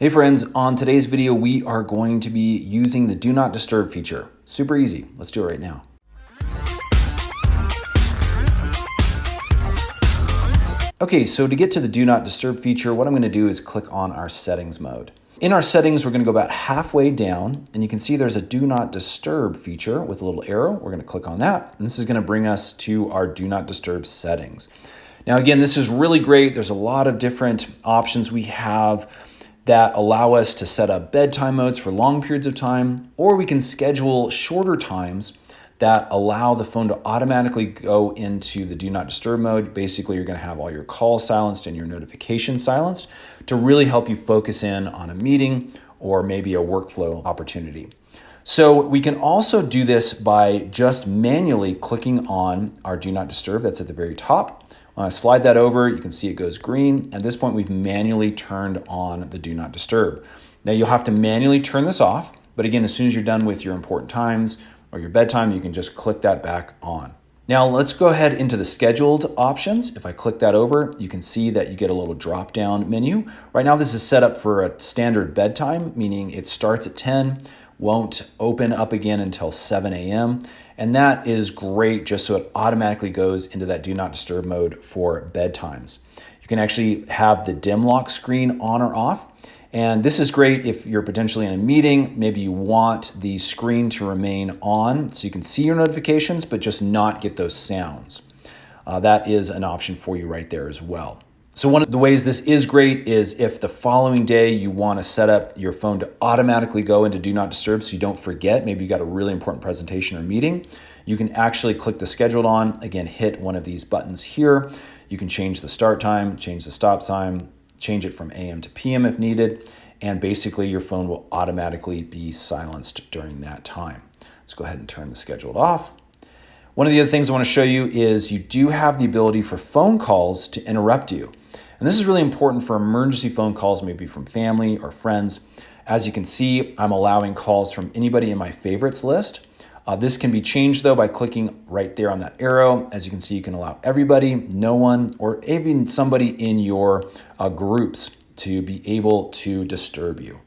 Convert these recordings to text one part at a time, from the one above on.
Hey friends, on today's video, we are going to be using the Do Not Disturb feature. Super easy. Let's do it right now. Okay, so to get to the Do Not Disturb feature, what I'm going to do is click on our settings mode. In our settings, we're going to go about halfway down, and you can see there's a Do Not Disturb feature with a little arrow. We're going to click on that, and this is going to bring us to our Do Not Disturb settings. Now again, this is really great. There's a lot of different options we have that allow us to set up bedtime modes for long periods of time, or we can schedule shorter times that allow the phone to automatically go into the Do Not Disturb mode. Basically, you're going to have all your calls silenced and your notifications silenced to really help you focus in on a meeting or maybe a workflow opportunity. So we can also do this by just manually clicking on our Do Not Disturb. That's at the very top. When I slide that over, you can see it goes green. At this point, we've manually turned on the Do Not Disturb. Now you'll have to manually turn this off, but again, as soon as you're done with your important times or your bedtime, you can just click that back on. Now let's go ahead into the scheduled options. If I click that over, you can see that you get a little drop-down menu. Right now, this is set up for a standard bedtime, meaning it starts at 10, won't open up again until 7 a.m. And that is great just so it automatically goes into that Do Not Disturb mode for bedtimes. You can actually have the dim lock screen on or off. And this is great if you're potentially in a meeting, maybe you want the screen to remain on so you can see your notifications, but just not get those sounds. That is an option for you right there as well. So one of the ways this is great is if the following day you want to set up your phone to automatically go into Do Not Disturb so you don't forget, maybe you got a really important presentation or meeting, you can actually click the scheduled on, again, hit one of these buttons here. You can change the start time, change the stop time, change it from AM to PM if needed, and basically your phone will automatically be silenced during that time. Let's go ahead and turn the scheduled off. One of the other things I want to show you is you do have the ability for phone calls to interrupt you. And this is really important for emergency phone calls, maybe from family or friends. As you can see, I'm allowing calls from anybody in my favorites list. This can be changed though by clicking right there on that arrow. As you can see, you can allow everybody, no one, or even somebody in your groups to be able to disturb you.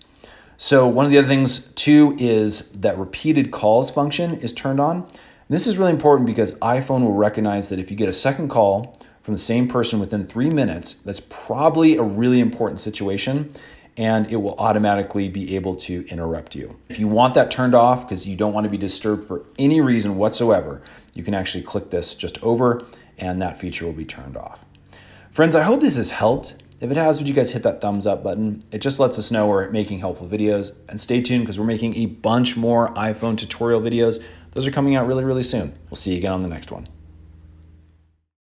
So one of the other things too is that repeated calls function is turned on. This is really important because iPhone will recognize that if you get a second call from the same person within 3 minutes, that's probably a really important situation, and it will automatically be able to interrupt you. If you want that turned off because you don't want to be disturbed for any reason whatsoever, you can actually click this just over and that feature will be turned off. Friends, I hope this has helped. If it has, would you guys hit that thumbs up button? It just lets us know we're making helpful videos. And stay tuned because we're making a bunch more iPhone tutorial videos. Those are coming out really, really soon. We'll see you again on the next one.